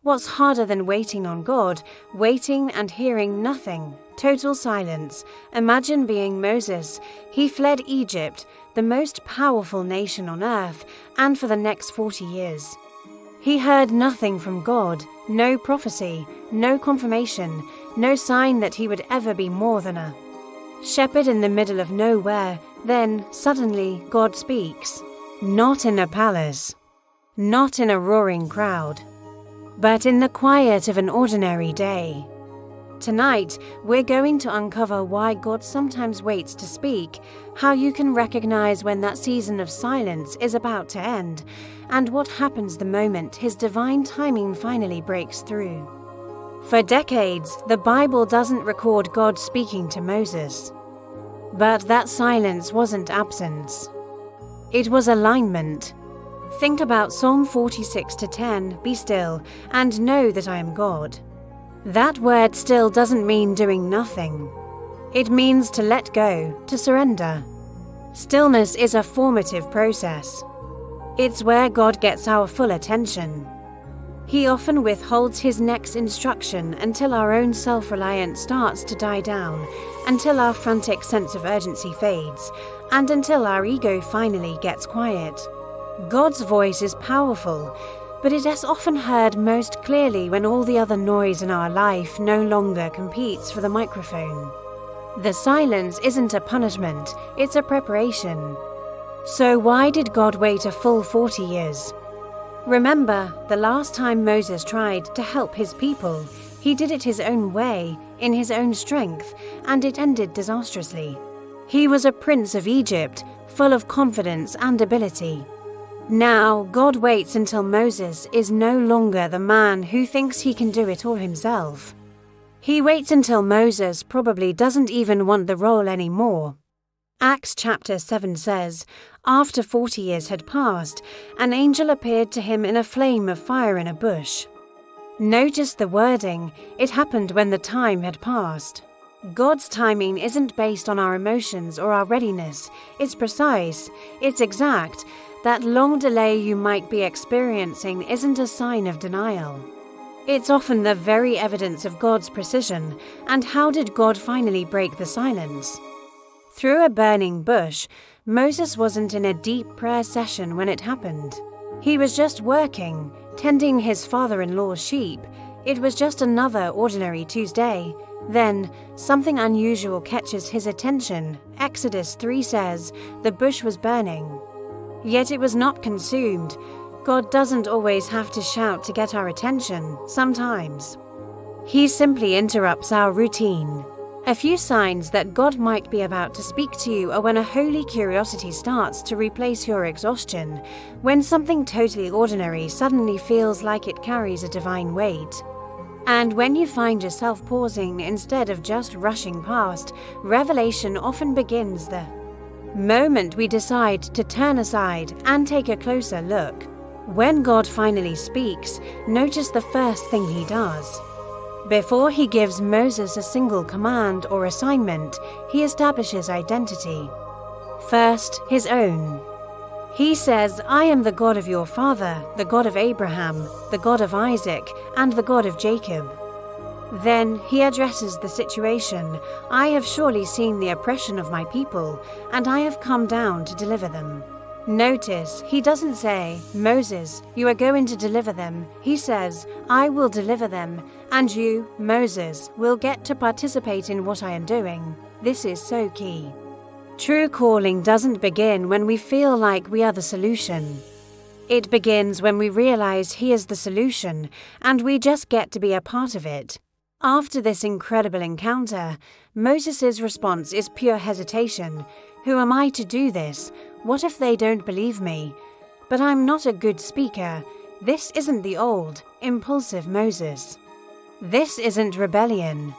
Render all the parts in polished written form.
What's harder than waiting on God? Waiting and hearing nothing. Total silence. Imagine being Moses. He fled Egypt, the most powerful nation on earth, and for the next 40 years. He heard nothing from God, no prophecy, no confirmation, no sign that he would ever be more than a shepherd in the middle of nowhere. Then, suddenly, God speaks. Not in a palace, not in a roaring crowd, but in the quiet of an ordinary day. Tonight, we're going to uncover why God sometimes waits to speak, how you can recognize when that season of silence is about to end, and what happens the moment His divine timing finally breaks through. For decades, the Bible doesn't record God speaking to Moses. But that silence wasn't absence. It was alignment. Think about Psalm 46:10, "Be still, and know that I am God." That word still doesn't mean doing nothing. It means to let go, to surrender. Stillness is a formative process. It's where God gets our full attention. He often withholds His next instruction until our own self-reliance starts to die down, until our frantic sense of urgency fades, and until our ego finally gets quiet. God's voice is powerful, but it is often heard most clearly when all the other noise in our life no longer competes for the microphone. The silence isn't a punishment, it's a preparation. So why did God wait a full 40 years? Remember, the last time Moses tried to help his people, he did it his own way, in his own strength, and it ended disastrously. He was a prince of Egypt, full of confidence and ability. Now, God waits until Moses is no longer the man who thinks he can do it all himself. He waits until Moses probably doesn't even want the role anymore. Acts chapter 7 says, "After 40 years had passed, an angel appeared to him in a flame of fire in a bush." Notice the wording, it happened when the time had passed. God's timing isn't based on our emotions or our readiness. It's precise, it's exact. That long delay you might be experiencing isn't a sign of denial. It's often the very evidence of God's precision. And how did God finally break the silence? Through a burning bush, Moses wasn't in a deep prayer session when it happened. He was just working, tending his father-in-law's sheep. It was just another ordinary Tuesday. Then, something unusual catches his attention. Exodus 3 says, the bush was burning. Yet it was not consumed. God doesn't always have to shout to get our attention, sometimes. He simply interrupts our routine. A few signs that God might be about to speak to you are when a holy curiosity starts to replace your exhaustion, when something totally ordinary suddenly feels like it carries a divine weight. And when you find yourself pausing instead of just rushing past, revelation often begins the moment we decide to turn aside and take a closer look. When God finally speaks, notice the first thing He does. Before He gives Moses a single command or assignment, He establishes identity. First, His own. He says, "I am the God of your father, the God of Abraham, the God of Isaac, and the God of Jacob." Then He addresses the situation. "I have surely seen the oppression of my people, and I have come down to deliver them." Notice, He doesn't say, "Moses, you are going to deliver them." He says, "I will deliver them, and you, Moses, will get to participate in what I am doing." This is so key. True calling doesn't begin when we feel like we are the solution. It begins when we realize He is the solution, and we just get to be a part of it. After this incredible encounter, Moses' response is pure hesitation. Who am I to do this? What if they don't believe me? But I'm not a good speaker. This isn't the old, impulsive Moses. This isn't rebellion.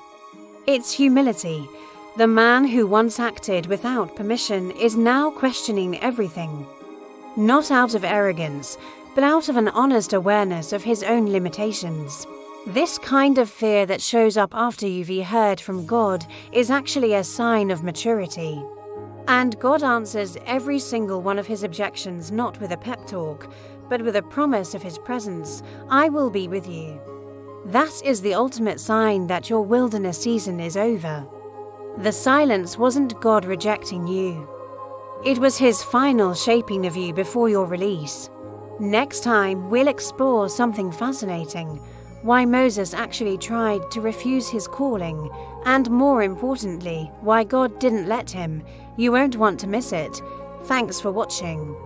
It's humility. The man who once acted without permission is now questioning everything. Not out of arrogance, but out of an honest awareness of his own limitations. This kind of fear that shows up after you've heard from God is actually a sign of maturity. And God answers every single one of His objections not with a pep talk, but with a promise of His presence. "I will be with you." That is the ultimate sign that your wilderness season is over. The silence wasn't God rejecting you. It was His final shaping of you before your release. Next time, we'll explore something fascinating: why Moses actually tried to refuse his calling, and more importantly, why God didn't let him. You won't want to miss it. Thanks for watching.